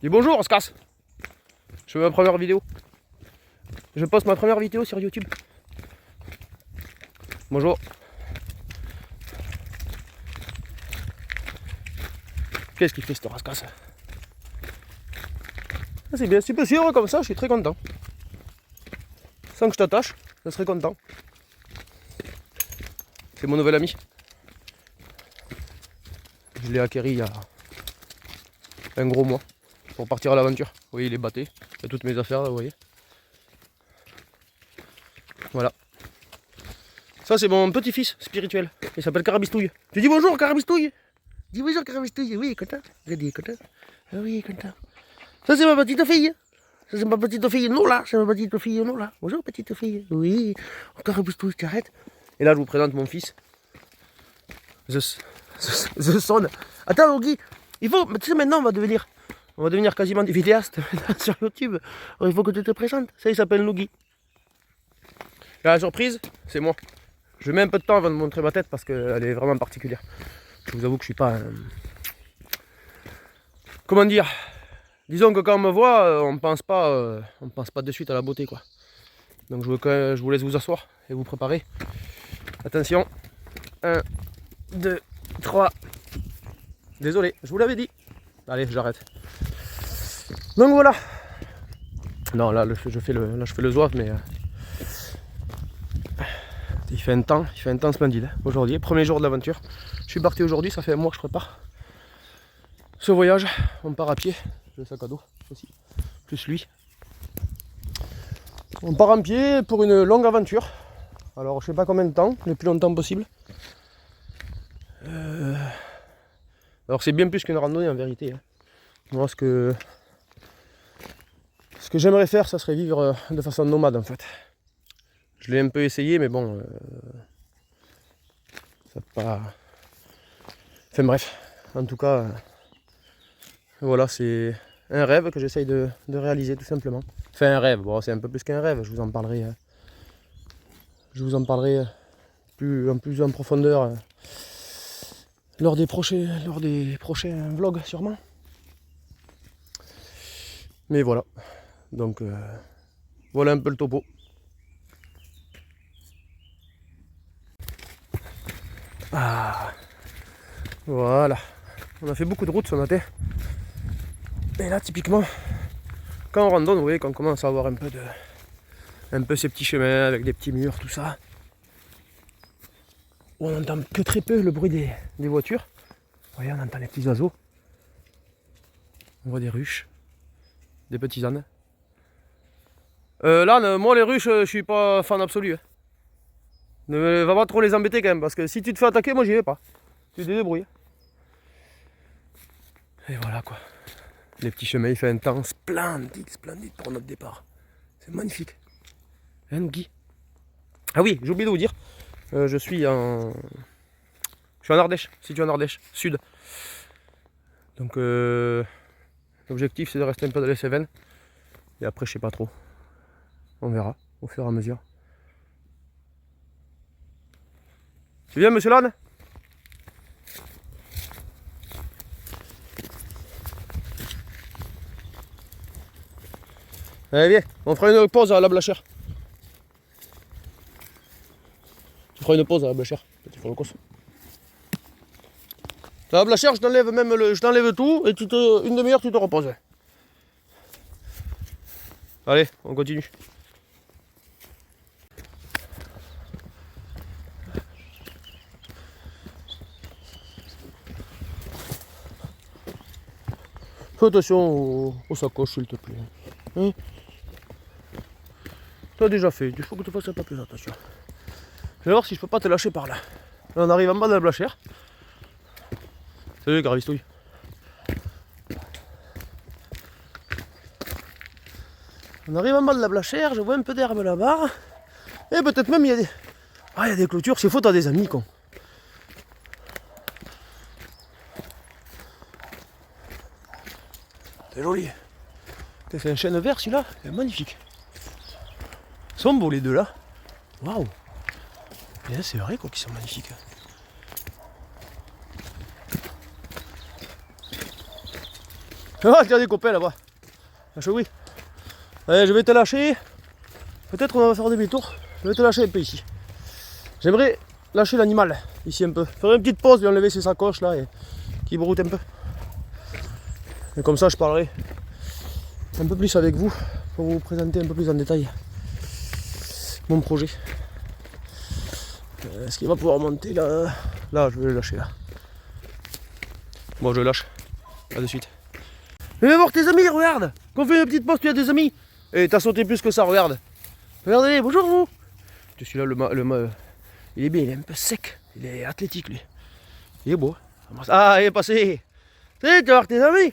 Dis bonjour, on se casse. Je fais ma première vidéo. Je poste ma première vidéo sur YouTube. Bonjour. Qu'est-ce qu'il fait ce rascasse? C'est bien, si tu peux suivre comme ça, je suis très content. Sans que je t'attache, je serais content. C'est mon nouvel ami. Je l'ai acquéri il y a un gros mois pour partir à l'aventure. Vous voyez, il est batté. Il y a toutes mes affaires là, vous voyez. Voilà. Ça, c'est mon petit-fils spirituel. Il s'appelle Carabistouille. Tu dis bonjour, Carabistouille? Dis bonjour, Carabistouille. Oui, content. J'ai dit content. Ah oui, content. Ça, c'est ma petite fille. Ça, c'est ma petite fille Nola. C'est ma petite fille Nola. Bonjour, petite fille. Oui. Carabistouille, tu arrêtes. Et là, je vous présente mon fils. Je sonne. Attends, Logi. Il faut. Tu sais, maintenant, on va devenir quasiment des vidéastes sur YouTube. Alors, il faut que tu te présentes. Ça, il s'appelle Logi. Et la surprise, c'est moi. Je mets un peu de temps avant de montrer ma tête parce qu'elle est vraiment particulière. Je vous avoue que je suis pas. Comment dire? Disons que quand on me voit, on pense pas de suite à la beauté, quoi. Donc je vous laisse vous asseoir et vous préparer. Attention. 1, 2, 3. Désolé, je vous l'avais dit. Allez, j'arrête. Donc voilà. Non, là je fais le zouave, mais il fait un temps splendide aujourd'hui, premier jour de l'aventure. Je suis parti aujourd'hui, ça fait un mois que je prépare ce voyage. On part à pied, le sac à dos aussi, plus lui. On part en pied pour une longue aventure. Alors je sais pas combien de temps, le plus longtemps possible. Alors c'est bien plus qu'une randonnée en vérité. Moi ce que j'aimerais faire, ça serait vivre de façon nomade en fait. Je l'ai un peu essayé, mais bon, ça pas. Enfin bref, en tout cas, voilà, c'est un rêve que j'essaye de réaliser tout simplement. Enfin un rêve, bon c'est un peu plus qu'un rêve, je vous en parlerai plus en profondeur lors des prochains vlogs sûrement. Mais voilà, donc voilà un peu le topo. Ah, voilà, on a fait beaucoup de routes ce matin. Et là typiquement, quand on randonne, vous voyez qu'on commence à avoir un peu ces petits chemins avec des petits murs, tout ça. Où on n'entend que très peu le bruit des voitures. Vous voyez, on entend les petits oiseaux. On voit des ruches, des petits ânes. Là, moi les ruches, je suis pas fan absolu. Ne va pas trop les embêter quand même, parce que si tu te fais attaquer, moi j'y vais pas. Tu te débrouilles. Et voilà quoi. Les petits chemins, il fait un temps splendide pour notre départ. C'est magnifique. Hein, Guy? Ah oui, j'ai oublié de vous dire, je suis en Ardèche, situé en Ardèche, sud. Donc l'objectif c'est de rester un peu dans les Cévennes. Et après je sais pas trop. On verra au fur et à mesure. Tu viens monsieur Lannes? Allez viens, on fera une pause à la Blachère. Tu feras une pause à la Blachère, petit frolocos. À la Blachère, je t'enlève tout et une demi-heure tu te reposes. Allez, on continue. Fais attention aux sacoches s'il te plaît. Hein? Tu as déjà fait, il faut que tu fasses un peu plus attention. Je vais voir si je peux pas te lâcher par là. Là on arrive en bas de la Blachère. Salut Carabistouille. On arrive en bas de la Blachère, je vois un peu d'herbe là-bas. Et peut-être même il y a des. Ah, il y a des clôtures, s'il faut t'as des amis con. C'est joli. C'est un chêne vert celui-là, c'est magnifique. Ils sont beaux les deux là. Waouh. C'est vrai quoi qu'ils sont magnifiques. Ah, il y a des copains là-bas. Lâche oui. Allez, je vais te lâcher. Peut-être on va faire demi-tour. Je vais te lâcher un peu ici. J'aimerais lâcher l'animal ici un peu. Faire une petite pause, lui enlever ses sacoches là et qu'il broute un peu. Et comme ça, je parlerai un peu plus avec vous pour vous présenter un peu plus en détail mon projet. Est-ce qu'il va pouvoir monter là? Là, je vais le lâcher là. Bon, je le lâche. À de suite. Mais viens voir tes amis, regarde. Qu'on fait une petite pause, tu as des amis. Et t'as sauté plus que ça, regarde. Regardez, bonjour vous. Celui-là, il est bien, il est un peu sec. Il est athlétique lui. Il est beau. Ah, il est passé. Tu vas voir tes amis.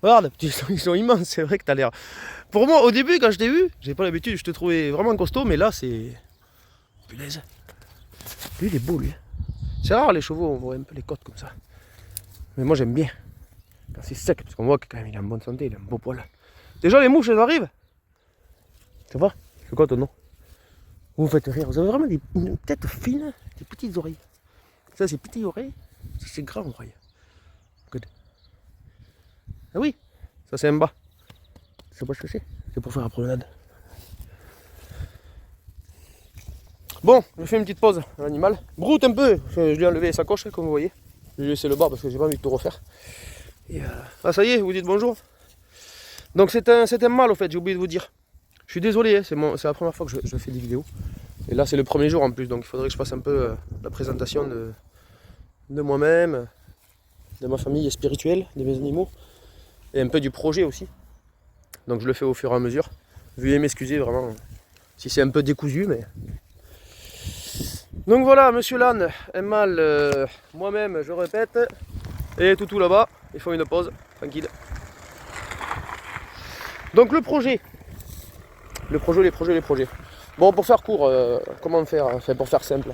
Regarde, ils sont immenses, c'est vrai que t'as l'air. Pour moi, au début, quand je t'ai vu, j'ai pas l'habitude, je te trouvais vraiment costaud, mais là, c'est. Punaise. Lui, il est beau, lui. C'est rare, les chevaux, on voit un peu les côtes comme ça. Mais moi, j'aime bien. Quand c'est sec, parce qu'on voit que quand même, il est en bonne santé, il a un beau poil. Déjà, les mouches, elles arrivent. Ça va? C'est quoi ton nom? Vous me faites rire. Vous avez vraiment une tête fine, des petites oreilles. Ça, c'est petites oreilles. Ça, c'est grand oreille. Good. Ah oui, ça, c'est un bas. C'est pas ce que c'est pour faire la promenade. Bon, je fais une petite pause à l'animal. Broute un peu. Je lui ai enlevé sa coche, comme vous voyez. Je lui ai laissé le bas parce que j'ai pas envie de tout refaire. Et ah, ça y est, vous dites bonjour. Donc c'est un mâle au fait, j'ai oublié de vous dire. Je suis désolé, hein, c'est la première fois que je fais des vidéos. Et là c'est le premier jour en plus, donc il faudrait que je fasse un peu la présentation de moi-même, de ma famille spirituelle, de mes animaux, et un peu du projet aussi. Donc je le fais au fur et à mesure. Veuillez m'excuser vraiment si c'est un peu décousu, mais... Donc voilà, monsieur l'âne, un mâle, moi-même, je répète, et Toutou là-bas, ils font une pause, tranquille. Donc le projet. Les projets. Bon, pour faire court, comment faire, enfin pour faire simple.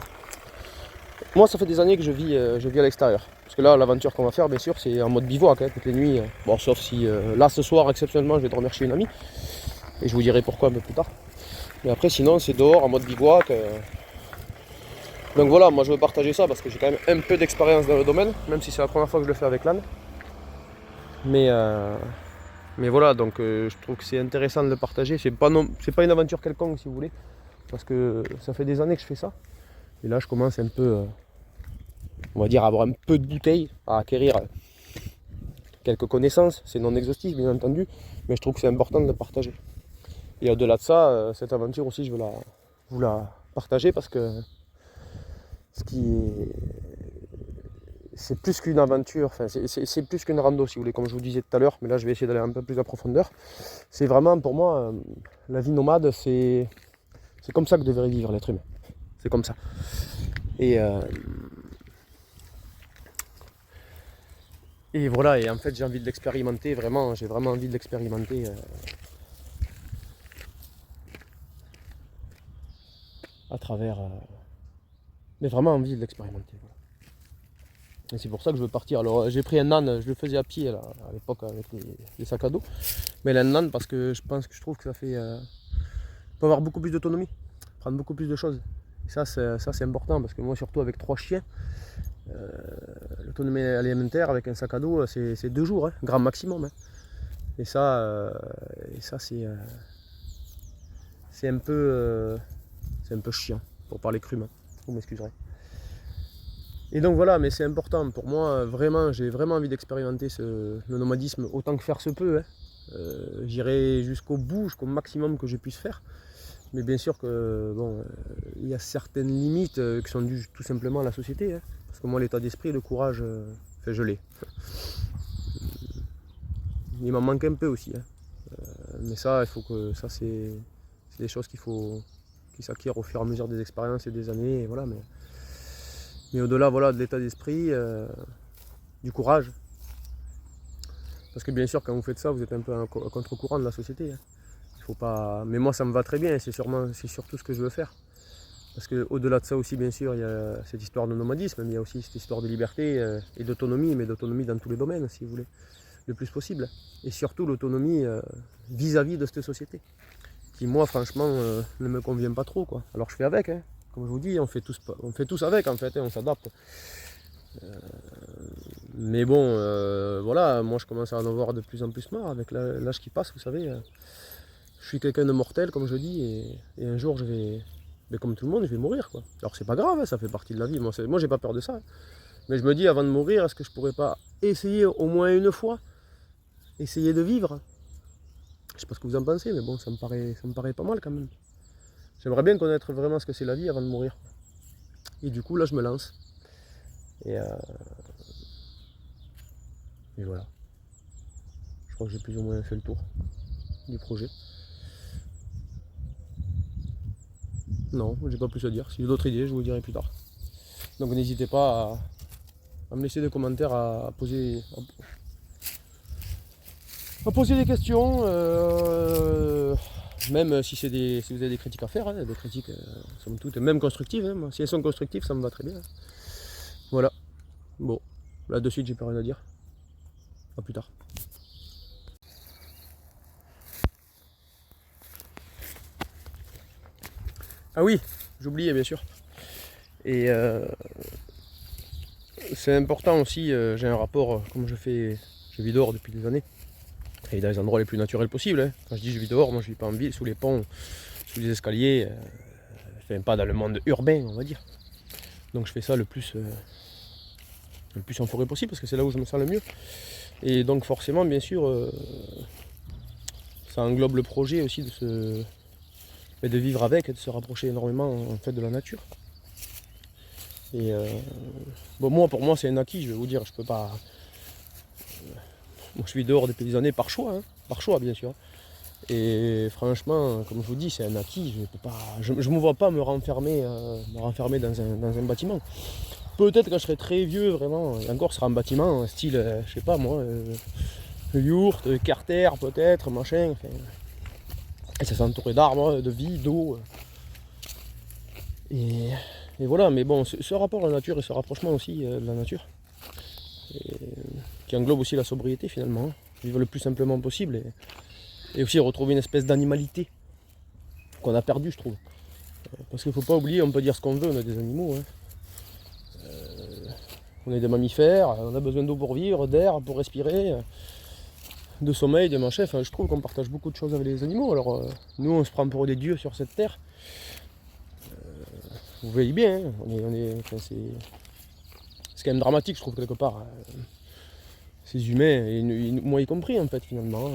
Moi, ça fait des années que je vis à l'extérieur. Parce que là, l'aventure qu'on va faire, bien sûr, c'est en mode bivouac, hein, toutes les nuits. Bon, sauf si, là, ce soir, exceptionnellement, je vais dormir chez une amie. Et je vous dirai pourquoi un peu plus tard. Mais après, sinon, c'est dehors, en mode bivouac. Donc voilà, moi, je veux partager ça parce que j'ai quand même un peu d'expérience dans le domaine, même si c'est la première fois que je le fais avec l'âne. Mais voilà, donc je trouve que c'est intéressant de le partager. C'est pas une aventure quelconque, si vous voulez. Parce que ça fait des années que je fais ça. Et là, je commence un peu, on va dire, à avoir un peu de bouteille, à acquérir quelques connaissances. C'est non exhaustif, bien entendu. Mais je trouve que c'est important de le partager. Et au-delà de ça, cette aventure aussi, je veux vous la partager parce que c'est plus qu'une aventure, enfin, c'est plus qu'une rando si vous voulez, comme je vous disais tout à l'heure, mais là je vais essayer d'aller un peu plus en profondeur. C'est vraiment pour moi, la vie nomade, c'est comme ça que devrait vivre l'être humain. C'est comme ça. Et voilà, et en fait j'ai envie de l'expérimenter, vraiment, j'ai vraiment envie de l'expérimenter. À travers... mais vraiment envie de l'expérimenter. Voilà. Et c'est pour ça que je veux partir. Alors j'ai pris un âne, je le faisais à pied là, à l'époque avec les sacs à dos. Mais un âne parce que je trouve que ça fait... peut avoir beaucoup plus d'autonomie, prendre beaucoup plus de choses. Et ça c'est important parce que moi surtout avec 3 chiens, l'autonomie alimentaire avec un sac à dos c'est 2 jours, hein, grand maximum. Hein. Et ça c'est un peu chiant pour parler crûment, vous m'excuserez. Et donc voilà, mais c'est important pour moi, vraiment, j'ai vraiment envie d'expérimenter le nomadisme autant que faire se peut. Hein. J'irai jusqu'au bout, jusqu'au maximum que je puisse faire. Mais bien sûr que bon, il y a certaines limites qui sont dues tout simplement à la société. Hein. Parce que moi l'état d'esprit, le courage, enfin, je l'ai. Il m'en manque un peu aussi. Hein. Mais ça, il faut que ça c'est des choses qui s'acquièrent au fur et à mesure des expériences et des années. Et voilà, mais au-delà voilà, de l'état d'esprit, du courage. Parce que bien sûr quand vous faites ça, vous êtes un peu à contre-courant de la société. Hein. Il faut pas... Mais moi ça me va très bien, c'est surtout ce que je veux faire. Parce qu'au-delà de ça aussi, bien sûr, il y a cette histoire de nomadisme, mais il y a aussi cette histoire de liberté et d'autonomie, mais d'autonomie dans tous les domaines, si vous voulez, le plus possible. Et surtout l'autonomie vis-à-vis de cette société, qui moi, franchement, ne me convient pas trop, quoi. Alors je fais avec, hein. Comme je vous dis, on fait tous avec, en fait, hein, on s'adapte. Mais bon, voilà, moi je commence à en avoir de plus en plus marre avec l'âge qui passe, vous savez. Je suis quelqu'un de mortel, comme je dis, et un jour je vais, mais comme tout le monde, je vais mourir, quoi. Alors c'est pas grave, hein, ça fait partie de la vie, moi j'ai pas peur de ça. Mais je me dis, avant de mourir, est-ce que je pourrais pas essayer au moins une fois, essayer de vivre? Je sais pas ce que vous en pensez, mais bon, ça me paraît pas mal quand même. J'aimerais bien connaître vraiment ce que c'est la vie avant de mourir. Et du coup, là, je me lance. Et, et voilà. Je crois que j'ai plus ou moins fait le tour du projet. Non, j'ai pas plus à dire. Si j'ai d'autres idées, je vous dirai plus tard. Donc n'hésitez pas à me laisser des commentaires, à poser des questions. Même si si vous avez des critiques à faire, hein, des critiques somme toute, même constructives. Hein, si elles sont constructives, ça me va très bien. Voilà. Bon, là de suite, j'ai plus rien à dire. À plus tard. Ah oui, j'oubliais bien sûr. Et c'est important aussi, j'ai un rapport, comme je vis dehors depuis des années, et dans les endroits les plus naturels possibles. Hein. Quand je dis je vis dehors, moi je vis pas en ville, sous les ponts, sous les escaliers, enfin pas dans le monde urbain, on va dire. Donc je fais ça le plus en forêt possible, parce que c'est là où je me sens le mieux. Et donc forcément, bien sûr, ça englobe le projet aussi de vivre avec et de se rapprocher énormément en fait de la nature. Et bon, pour moi c'est un acquis, je vais vous dire, je peux pas. Moi je vis dehors depuis des années par choix, hein, par choix bien sûr. Et franchement, comme je vous dis, c'est un acquis, je ne me vois pas me renfermer dans un bâtiment. Peut-être quand je serai très vieux, vraiment, et encore ce sera un bâtiment, style, je sais pas moi, yourte, carter peut-être, machin. Enfin, et ça s'entourer d'arbres, de vie, d'eau. Et voilà, mais bon, ce rapport à la nature et ce rapprochement aussi de la nature, qui englobe aussi la sobriété finalement, hein, vivre le plus simplement possible et aussi retrouver une espèce d'animalité qu'on a perdu, je trouve. Parce qu'il ne faut pas oublier, on peut dire ce qu'on veut, on est des animaux. Hein. On est des mammifères, on a besoin d'eau pour vivre, d'air pour respirer, de sommeil, de machin. Enfin, je trouve qu'on partage beaucoup de choses avec les animaux. Alors, nous, on se prend pour des dieux sur cette terre. Vous voyez bien, hein, enfin, c'est quand même dramatique, je trouve, quelque part. Ces humains, et moi y compris, en fait, finalement.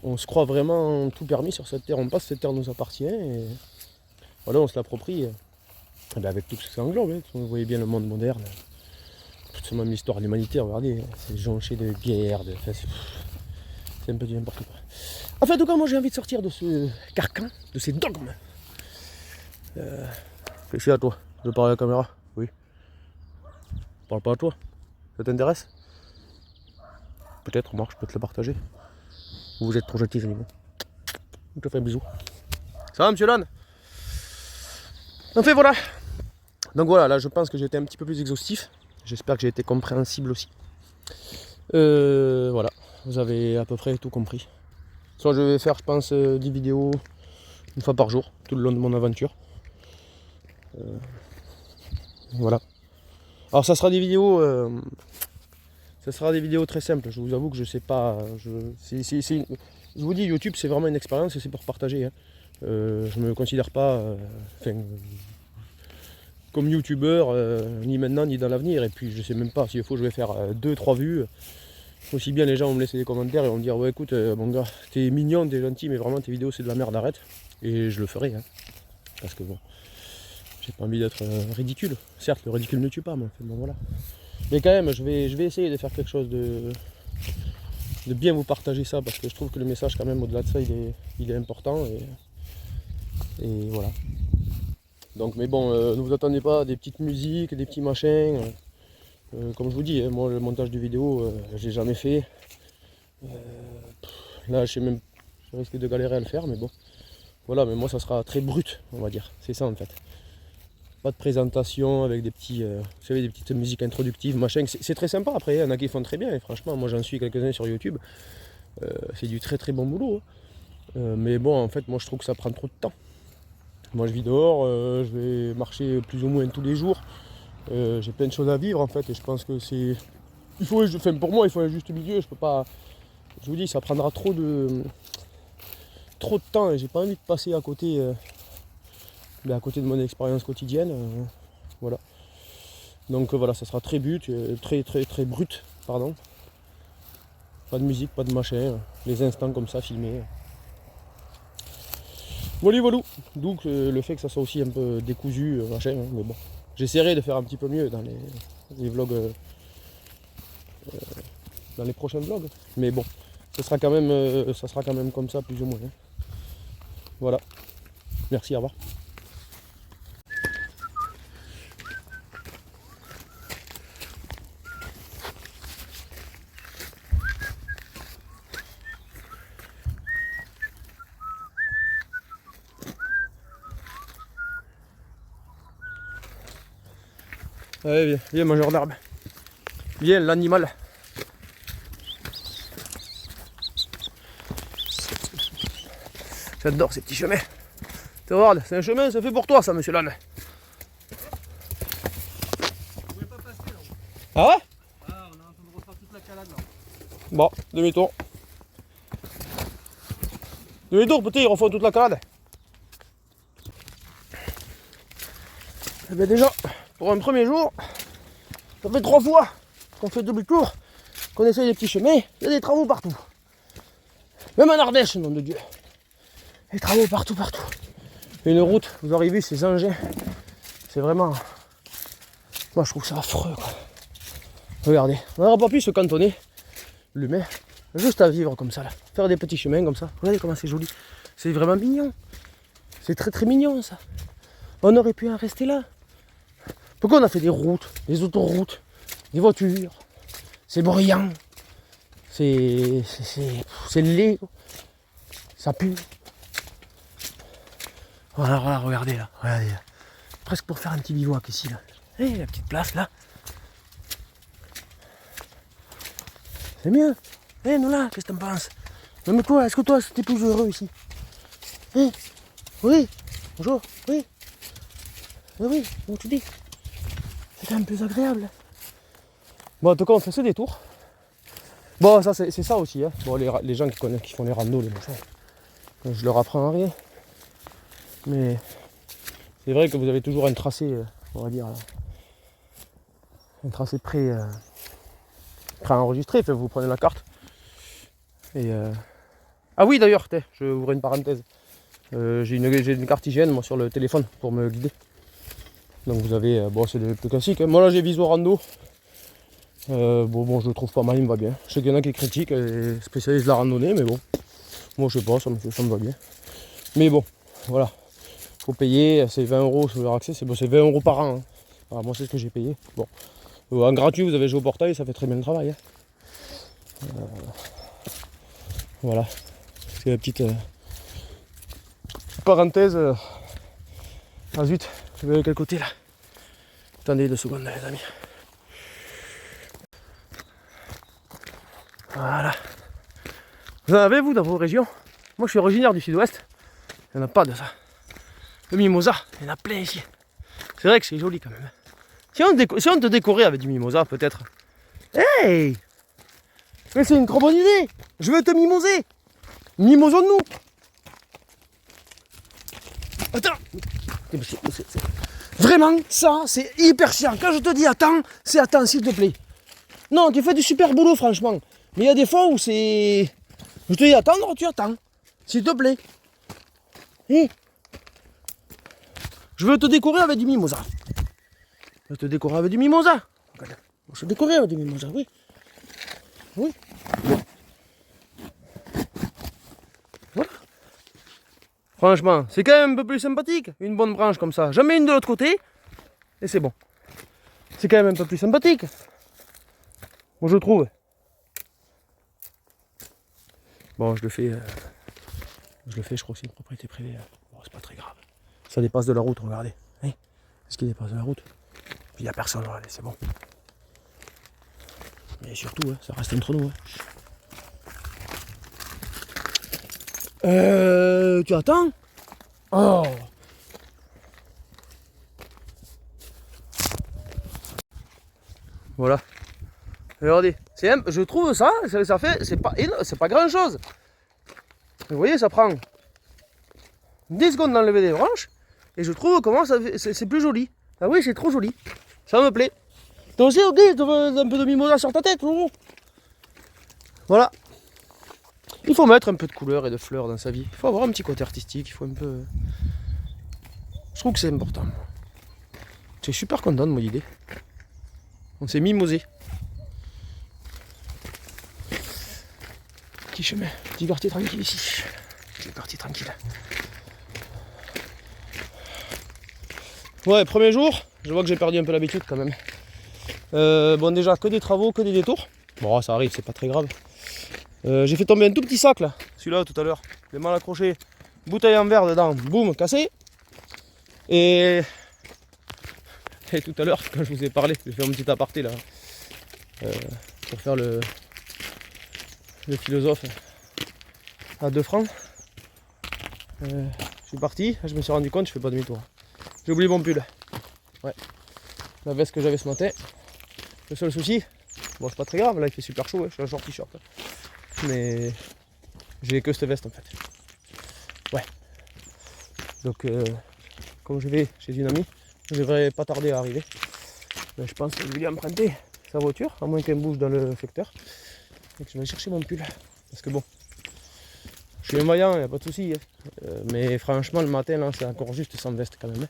On se croit vraiment tout permis sur cette terre. On pense que cette terre nous appartient et voilà, on se l'approprie. Et bien avec tout ce que ça englobe. Hein. Vous voyez bien le monde moderne. Toute même l'histoire de l'humanité, regardez, c'est jonché de guerre, enfin, c'est un peu du n'importe quoi. Enfin, en tout cas, moi j'ai envie de sortir de ce carcan, de ces dogmes. Qu'est-ce qu'il y a à toi? Je parle à la caméra? Oui. Je parle pas à toi? Ça t'intéresse? Peut-être, moi, je peux te le partager. Vous êtes trop gentil, animaux. Je te fais un bisou. Ça va, monsieur Lan? Enfin, voilà. Donc voilà, là, je pense que j'ai été un petit peu plus exhaustif. J'espère que j'ai été compréhensible aussi. Voilà, vous avez à peu près tout compris. Soit je vais faire, je pense, 10 vidéos une fois par jour, tout le long de mon aventure. Voilà. Alors ça sera des vidéos très simples. Je vous avoue que je sais pas. Je vous dis, YouTube c'est vraiment une expérience et c'est pour partager. Hein. Je me considère pas comme youtubeur ni maintenant ni dans l'avenir. Et puis je sais même pas s'il faut je vais faire 2-3 vues. Aussi bien les gens vont me laisser des commentaires et vont me dire ouais écoute mon gars t'es mignon, t'es gentil mais vraiment tes vidéos c'est de la merde, arrête. Et je le ferai hein. Parce que bon. J'ai pas envie d'être ridicule. Certes, le ridicule ne tue pas, mais bon, voilà. Mais quand même, je vais essayer de faire quelque chose de bien vous partager ça, parce que je trouve que le message, quand même, au-delà de ça, il est important. Et voilà. Donc, mais bon, ne vous attendez pas à des petites musiques, des petits machins. Comme je vous dis, hein, moi, le montage de vidéo, j'ai jamais fait. Là, je risque de galérer à le faire, mais bon. Voilà, mais moi, ça sera très brut, on va dire. C'est ça, en fait. Pas de présentation avec des petits, vous savez, des petites musiques introductives, machin. C'est très sympa après, il y en a qui font très bien. Et franchement, moi j'en suis quelques-uns sur YouTube. C'est du très très bon boulot. Hein. Mais bon, en fait, moi je trouve que ça prend trop de temps. Moi je vis dehors, je vais marcher plus ou moins tous les jours. J'ai plein de choses à vivre en fait et je pense que c'est... Enfin, pour moi il faut un juste milieu, je peux pas... Je vous dis ça prendra trop de temps et j'ai pas envie de passer à côté, à côté de mon expérience quotidienne. Voilà. Donc voilà, ça sera très très brut, pardon. Pas de musique, pas de machin, les instants comme ça filmés. Voilà, voilà. Donc le fait que ça soit aussi un peu décousu, machin, hein, mais bon. J'essaierai de faire un petit peu mieux dans les vlogs, dans les prochains vlogs. Mais bon, ça sera quand même comme ça, plus ou moins. Hein. Voilà. Merci, au revoir. Allez, viens, mangeur d'herbe. Viens, l'animal. J'adore ces petits chemins. Tu regardes, c'est un chemin, c'est fait pour toi ça, monsieur l'âne. Vous pouvez pas passer là. Ah ouais? Ah, on est en train de refaire toute la calade là. Bon, demi-tour. Demi-tour, petit, ils refont toute la calade. Et bien déjà, pour un premier jour, ça fait 3 fois qu'on fait demi-tour, qu'on essaye des petits chemins, il y a des travaux partout. Même en Ardèche, nom de Dieu. Des travaux partout. Une route, vous aurez vu ces engins, c'est vraiment... Moi je trouve ça affreux quoi. Regardez, on n'aura pas pu se cantonner, l'humain, juste à vivre comme ça là. Faire des petits chemins comme ça. Regardez comment c'est joli. C'est vraiment mignon. C'est très mignon ça. On aurait pu en rester là. Pourquoi on a fait des routes, des autoroutes, des voitures? C'est bruyant. C'est laid. Ça pue. Voilà, regardez là. Regardez là. Presque pour faire un petit bivouac ici là. Hé, la petite place là. C'est mieux. Hé, Nola, qu'est-ce que t'en penses? Non mais toi, est-ce que toi c'était plus heureux ici? Hé? Oui? Bonjour? Oui? Oui, comment tu dis? C'est quand même plus agréable. Bon, en tout cas, on fait ce détour. Bon, ça c'est ça aussi. Hein. Bon, les gens qui font les randos, les machins, je leur apprends rien. Mais c'est vrai que vous avez toujours un tracé, on va dire, un tracé pré-enregistré. Enfin, vous prenez la carte. Et ah oui, d'ailleurs, je vais ouvrir une parenthèse. J'ai une carte hygiène moi, sur le téléphone pour me guider. Donc vous avez, bon c'est le plus classique. Hein. Moi là j'ai Viso Rando. Bon, je le trouve pas mal, il me va bien. Je sais qu'il y en a qui critiquent, spécialisent de la randonnée, mais bon. Moi je sais pas, ça me va bien. Mais bon, voilà. Faut payer, c'est 20 € sur leur accès, c'est 20 € par an. Hein. Alors, moi c'est ce que j'ai payé. Bon. En gratuit vous avez joué au portail, ça fait très bien le travail. Hein. Voilà. C'est la petite parenthèse. Ah zut, je vais de quel côté là? Attendez 2 secondes les amis. Voilà. Vous en avez vous dans vos régions? Moi je suis originaire du sud-ouest. Il n'y en a pas de ça. Le mimosa, il y en a plein ici. C'est vrai que c'est joli quand même. Si on te décorait avec du mimosa peut-être. Hey! Mais c'est une trop bonne idée! Je veux te mimoser! Mimosons-nous! Attends! Vraiment, ça c'est hyper chiant. Quand je te dis attends, c'est attends s'il te plaît. Non, tu fais du super boulot franchement. Mais il y a des fois où c'est... Je te dis attendre, tu attends. S'il te plaît. Hey. Je veux te décorer avec du mimosa. Je veux te décorer avec du mimosa. Je veux te décorer avec du mimosa, oui. Oui. Voilà. Franchement, c'est quand même un peu plus sympathique. Une bonne branche comme ça. J'en mets une de l'autre côté. Et c'est bon. C'est quand même un peu plus sympathique. Moi je trouve. Bon, je le fais, je crois que c'est une propriété privée. Bon, c'est pas très grave. Ça dépasse de la route, regardez. Hein, c'est ce qui dépasse de la route. Puis il n'y a personne, regardez, c'est bon. Mais surtout, hein, ça reste entre nous. Hein. Tu attends? Oh! Voilà. Regardez, je trouve ça fait, c'est pas grand chose. Vous voyez, ça prend 10 secondes d'enlever des branches. Et je trouve comment c'est plus joli. Ah oui, c'est trop joli. Ça me plaît. Toi aussi, ok, un peu de mimosa sur ta tête, Lolo. Voilà. Il faut mettre un peu de couleur et de fleurs dans sa vie. Il faut avoir un petit côté artistique. Il faut un peu. Je trouve que c'est important. Je suis super content de mon idée. On s'est mimosé. Petit chemin, petit quartier tranquille ici. Petit quartier tranquille. Ouais, premier jour, je vois que j'ai perdu un peu l'habitude quand même. Bon, déjà, que des travaux, que des détours. Bon, ça arrive, c'est pas très grave. J'ai fait tomber un tout petit sac là, celui-là tout à l'heure. Je l'ai mal accroché. Bouteille en verre dedans, boum, cassé. Et tout à l'heure, quand je vous ai parlé, j'ai fait un petit aparté là. Pour faire le philosophe à 2 francs. Je suis parti, je me suis rendu compte, je fais pas demi-tour. J'ai oublié mon pull. Ouais. La veste que j'avais ce matin. Le seul souci, bon c'est pas très grave, là il fait super chaud, je suis en short t-shirt. Mais j'ai que cette veste en fait. Ouais. Donc comme je vais chez une amie, je devrais pas tarder à arriver. Mais je pense que je vais lui emprunter sa voiture, à moins qu'elle bouge dans le secteur. Et que je vais aller chercher mon pull. Parce que bon, je suis un vaillant, il n'y a pas de souci. Mais franchement, le matin, là, c'est encore juste sans veste quand même.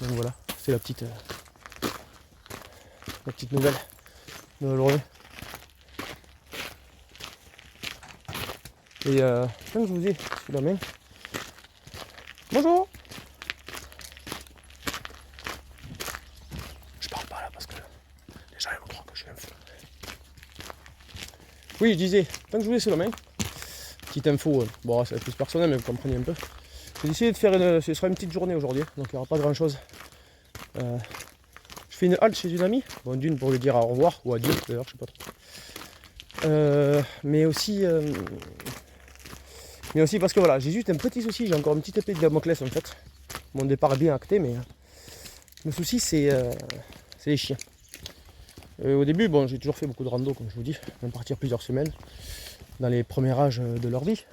Donc voilà, c'est la petite nouvelle de l'Orient. Et tant que je vous ai sous la main. Bonjour. Je parle pas là parce que les gens vont croire que je suis un fou. Oui, je disais, tant que je vous ai sous la main, petite info, bon c'est plus personnel mais vous comprenez un peu. J'ai décidé de faire ce sera une petite journée aujourd'hui, donc il n'y aura pas grand chose. Je fais une halte chez une amie, bon d'une pour lui dire au revoir, ou adieu d'ailleurs, je sais pas trop. Mais aussi parce que voilà, j'ai juste un petit souci, j'ai encore une petite épée de Damoclès en fait. Mon départ est bien acté, mais le souci c'est les chiens. Au début, bon, j'ai toujours fait beaucoup de rando, comme je vous dis, même partir plusieurs semaines, dans les premiers âges de leur vie.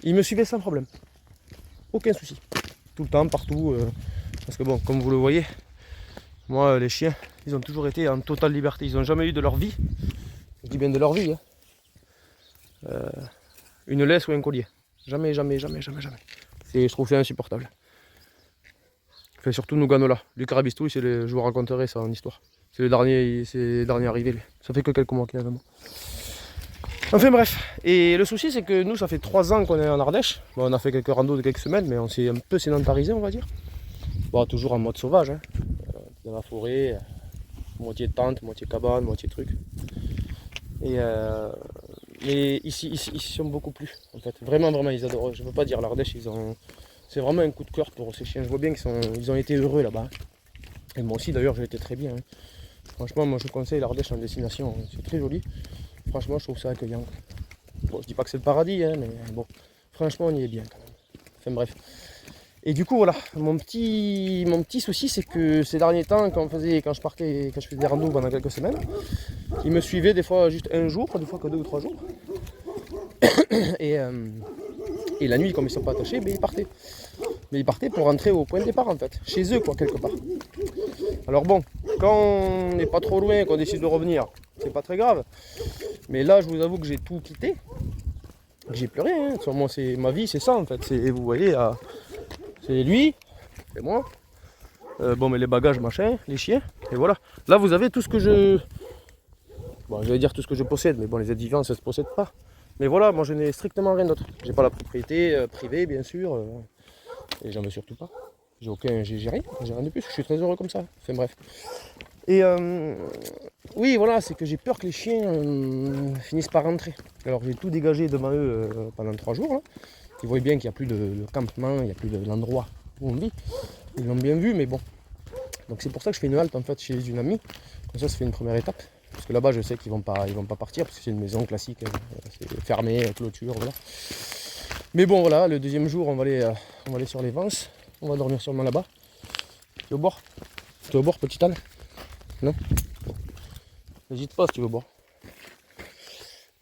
Ils me suivaient sans problème, aucun souci, tout le temps, partout, parce que bon, comme vous le voyez, moi, les chiens, ils ont toujours été en totale liberté, ils n'ont jamais eu de leur vie, je dis bien de leur vie, une laisse ou un collier, jamais, jamais, jamais, jamais, jamais. Et je trouve ça insupportable. Enfin, surtout Nougano-là. Le carabistouille, je vous raconterai ça en histoire. C'est le dernier arrivé. Lui. Ça fait que quelques mois qu'il est avec moi. Enfin bref. Et le souci, c'est que nous, ça fait 3 ans qu'on est en Ardèche. Bon, on a fait quelques randos de quelques semaines, mais on s'est un peu sédentarisé, on va dire. Bon, toujours en mode sauvage. Hein. Dans la forêt, moitié tente, moitié cabane, moitié truc. Mais ici, ils sont beaucoup plus. En fait, vraiment, ils adorent. Je ne veux pas dire l'Ardèche, c'est vraiment un coup de cœur pour ces chiens. Je vois bien qu'ils ont été heureux là-bas. Et moi aussi d'ailleurs j'ai été très bien. Franchement moi je vous conseille l'Ardèche en destination. C'est très joli. Franchement je trouve ça accueillant. Bon je dis pas que c'est le paradis mais bon. Franchement on y est bien quand même. Enfin bref. Et du coup voilà, mon petit souci c'est que ces derniers temps quand je faisais des randos pendant quelques semaines, ils me suivaient des fois juste un jour, des fois que 2 ou 3 jours. Et la nuit, comme ils ne sont pas attachés, ils partaient. Mais ils partaient pour rentrer au point de départ en fait, chez eux quoi, quelque part. Alors bon, quand on n'est pas trop loin, qu'on décide de revenir, c'est pas très grave. Mais là, je vous avoue que j'ai tout quitté. J'ai plus rien. Sur moi, c'est ma vie, c'est ça en fait. Vous voyez, c'est lui, c'est moi. Bon, mais les bagages, machin, les chiens, et voilà. Là, vous avez tout ce que je... Bon, j'allais dire tout ce que je possède, mais bon, les êtres vivants, ça ne se possède pas. Mais voilà, moi je n'ai strictement rien d'autre. J'ai pas la propriété privée bien sûr, et j'en veux surtout pas. J'ai rien de plus, je suis très heureux comme ça. Enfin bref. Et oui voilà, c'est que j'ai peur que les chiens finissent par rentrer. Alors j'ai tout dégagé devant eux pendant 3 jours. Hein. Ils voient bien qu'il n'y a plus de campement, il n'y a plus de l'endroit où on vit. Ils l'ont bien vu, mais bon. Donc c'est pour ça que je fais une halte en fait chez une amie. Comme ça fait une première étape. Parce que là-bas, je sais qu'ils vont pas partir parce que c'est une maison classique, c'est fermé, clôture, voilà. Mais bon, voilà, le deuxième jour, on va aller sur les Vances, on va dormir sûrement là-bas. Tu es au bord, petit âne. Non? N'hésite pas si tu veux boire.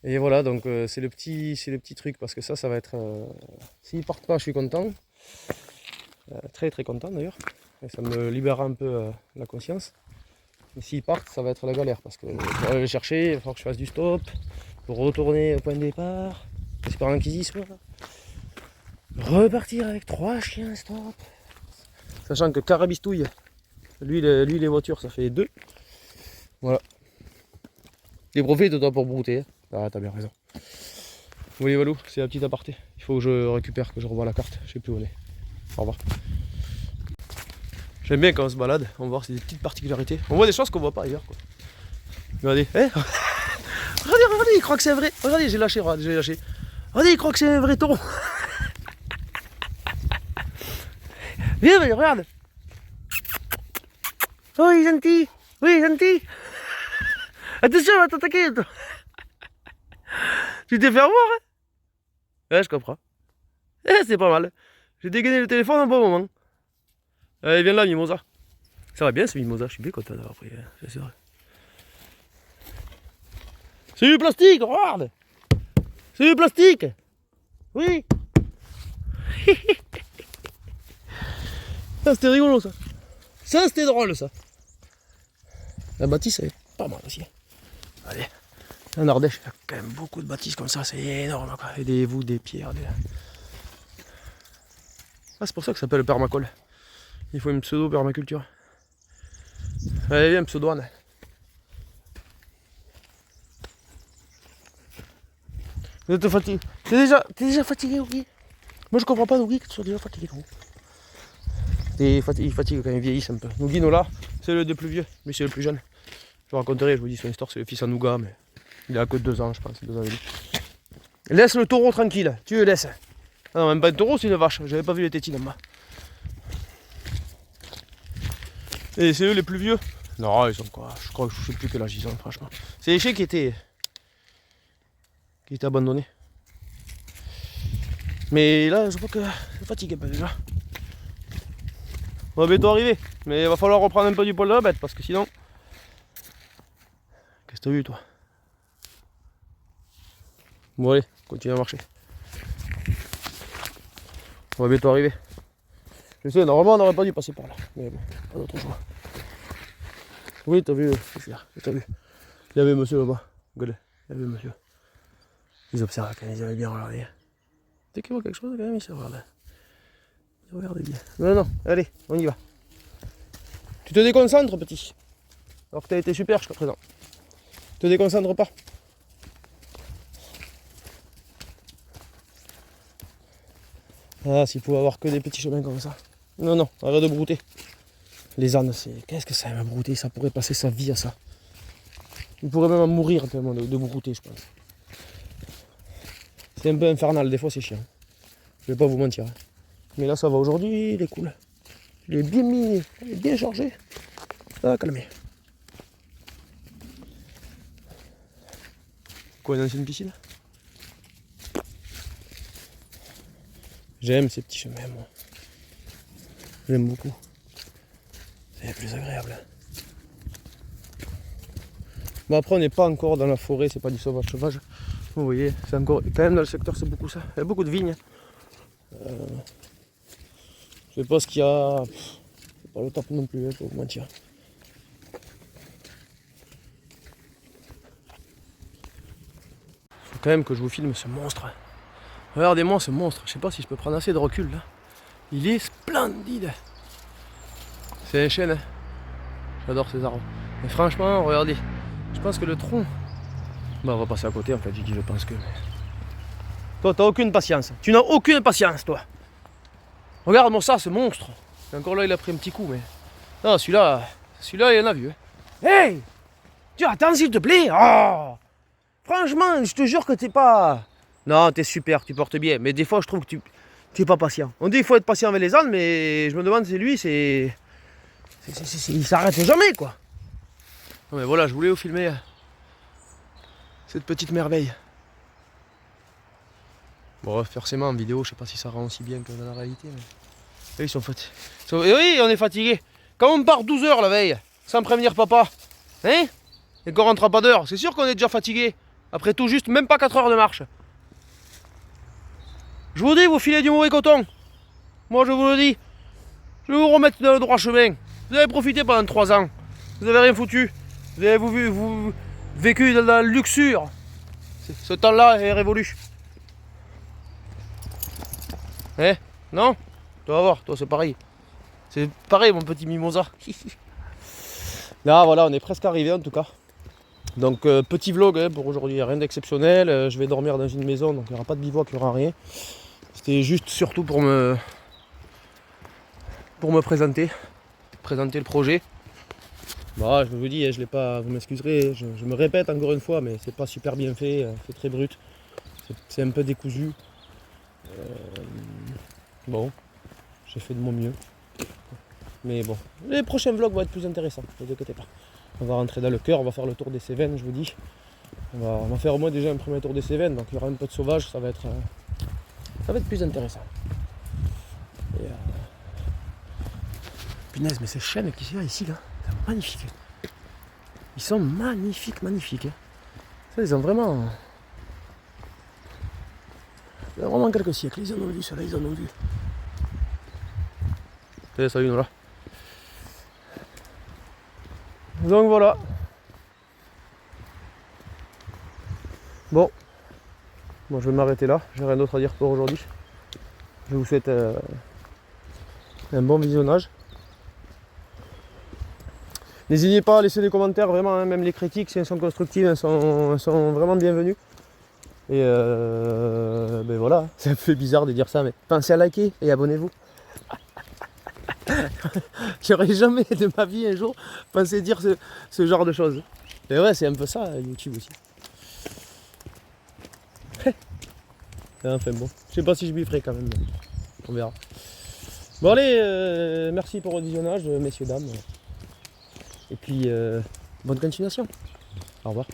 Et voilà, donc c'est le petit truc, parce que ça va être... S'ils partent pas, je suis content. Très très content d'ailleurs. Et ça me libérera un peu la conscience. Mais s'ils partent, ça va être la galère, parce que pour aller les chercher, il va falloir que je fasse du stop, pour retourner au point de départ, espérant qu'ils y soient. Repartir avec 3 chiens stop. Sachant que Carabistouille, lui les voitures, ça fait 2. Voilà. Les profite de toi pour brouter. Hein. Ah, t'as bien raison. Oui, Valou, c'est la petite aparté. Il faut que je récupère, que je revoie la carte. Je sais plus où on est. Au revoir. J'aime bien quand on se balade, on va voir si des petites particularités. On voit des choses qu'on voit pas ailleurs, quoi. Regardez, regardez, il croit que c'est un vrai. Regardez, j'ai lâché. Regardez, il croit que c'est un vrai taureau. Viens, regarde. Oh, il est gentil. Oui, il est gentil. Attention, on va t'attaquer, toi. Tu t'es fait avoir, hein? Ouais, je comprends. C'est pas mal. J'ai dégainé le téléphone en bon moment. Allez, viens là, Mimosa. Ça va bien, ce Mimosa, je suis bien content d'avoir pris. C'est vrai. C'est du plastique, regarde. C'est du plastique. Oui. Ça, c'était rigolo, ça. Ça, c'était drôle, ça. La bâtisse, elle est pas mal aussi. Allez. En Ardèche, il y a quand même beaucoup de bâtisses comme ça, c'est énorme, quoi. Et des voûtes, des pierres. Ah, c'est pour ça que ça s'appelle le permacole. Il faut une pseudo-permaculture. Allez, viens, pseudo-Anne. Vous êtes fatigué. T'es déjà fatigué, Ougui? Moi, je comprends pas, Ougui, que tu sois déjà fatigué, gros. Il fatigue quand il vieillit un peu. Ougui Nola, c'est le des plus vieux, mais c'est le plus jeune. Je vous raconterai, je vous dis son histoire, c'est le fils à Nougat, mais il a que 2 ans, je pense, 2 ans et demi. Laisse le taureau tranquille, tu le laisses. Ah non, même pas un taureau, c'est une vache, j'avais pas vu les tétines en bas. Et c'est eux les plus vieux? Non, ils sont quoi? Je crois que je sais plus quel âge ils ont, franchement. C'est les chiens qui étaient abandonnés. Mais là, je crois que c'est fatigué pas déjà. On va bientôt arriver, mais il va falloir reprendre un peu du poil de la bête parce que sinon. Qu'est-ce que t'as vu, toi? Bon, allez, continue à marcher. On va bientôt arriver. Je sais, normalement, on n'aurait pas dû passer par là, mais bon, pas d'autre choix. Oui, t'as vu, t'as vu. Il y avait monsieur là-bas. Regardez, il y avait monsieur. Ils observent quand ils avaient bien regardé. Dès qu'ils voient quelque chose, quand même, ils se regardent. Ils regardent bien. Non, allez, on y va. Tu te déconcentres, petit. Alors que t'as été super jusqu'à présent. Te déconcentre pas. Ah, s'il pouvait avoir que des petits chemins comme ça. Non, arrête de brouter. Les ânes, c'est... Qu'est-ce que ça aime à brouter? Ça pourrait passer sa vie à ça. Il pourrait même en mourir tellement de brouter, je pense. C'est un peu infernal, des fois c'est chiant. Je vais pas vous mentir. Mais là ça va aujourd'hui, il est cool. Il est bien mis, il est bien chargé. Ça va calmer. Quoi, une ancienne piscine? J'aime ces petits chemins, moi. J'aime beaucoup. C'est plus agréable. Bon, après on n'est pas encore dans la forêt, c'est pas du sauvage. Vous voyez, c'est encore. Quand même dans le secteur c'est beaucoup ça. Il y a beaucoup de vignes. Je sais pas ce qu'il y a. C'est pas le top non plus, pour vous mentir. Faut quand même que je vous filme ce monstre. Regardez-moi ce monstre. Je sais pas si je peux prendre assez de recul là. Il est splendide. C'est un chêne. Hein. J'adore ces arbres. Mais franchement, regardez. Je pense que le tronc. Bah, on va passer à côté en fait. J'ai dit, je pense que. Toi, t'as aucune patience. Tu n'as aucune patience, toi. Regarde-moi ça, ce monstre. Et encore là, il a pris un petit coup, mais. Non, celui-là, il en a vu. Hein. Hey! Tu attends, s'il te plaît. Oh! Franchement, je te jure que t'es pas. Non, t'es super, tu portes bien. Mais des fois, je trouve que t'es pas patient. On dit qu'il faut être patient avec les ânes, mais je me demande si lui, c'est. Il s'arrête jamais, quoi. Non, mais voilà, je voulais vous filmer cette petite merveille. Bon, forcément, en vidéo, je sais pas si ça rend aussi bien que dans la réalité. Mais... Ils sont fatigués. Oui, on est fatigués. Quand on part 12 heures la veille, sans prévenir papa, Hein? Et qu'on rentre pas d'heure. C'est sûr qu'on est déjà fatigué. Après tout juste, même pas 4 heures de marche. Je vous dis, vous filez du mauvais coton. Moi, je vous le dis. Je vais vous remettre dans le droit chemin. Vous avez profité pendant 3 ans. Vous avez rien foutu. Vous avez vous vécu dans la luxure. Ce temps-là est révolu. Eh? Non? Tu vas voir, toi c'est pareil. C'est pareil mon petit mimosa. Là voilà, on est presque arrivé en tout cas. Donc petit vlog hein, pour aujourd'hui, rien d'exceptionnel. Je vais dormir dans une maison, donc il n'y aura pas de bivouac, il n'y aura rien. C'était juste surtout pour me présenter le projet. Bah, je vous dis, je l'ai pas, vous m'excuserez, je me répète encore une fois, mais c'est pas super bien fait, c'est très brut, c'est un peu décousu. Bon, j'ai fait de mon mieux. Mais bon, les prochains vlogs vont être plus intéressants, ne vous inquiétez pas. On va rentrer dans le cœur, on va faire le tour des Cévennes, je vous dis. On va faire au moins déjà un premier tour des Cévennes, donc il y aura un peu de sauvage, ça va être plus intéressant. Et, punaise, mais ces chênes qui sont ici là, c'est magnifique. Ils sont magnifiques, magnifiques. Ça, ils ont vraiment... Il y a vraiment quelques siècles, ils en ont vu, ceux-là, ils en ont vu. Salut Nola. Donc voilà. Bon. Moi je vais m'arrêter là, j'ai rien d'autre à dire pour aujourd'hui. Je vous souhaite un bon visionnage. N'hésitez pas à laisser des commentaires, vraiment, hein, même les critiques, si elles sont constructives, elles sont vraiment bienvenues. Et ben voilà, ça me fait bizarre de dire ça, mais pensez à liker et abonnez-vous. J'aurais jamais de ma vie un jour pensé dire ce genre de choses. Et ouais, c'est un peu ça, YouTube aussi. Enfin bon, je sais pas si je bifferai quand même, mais on verra. Bon allez, merci pour le visionnage, messieurs, dames. Et puis, bonne continuation. Au revoir.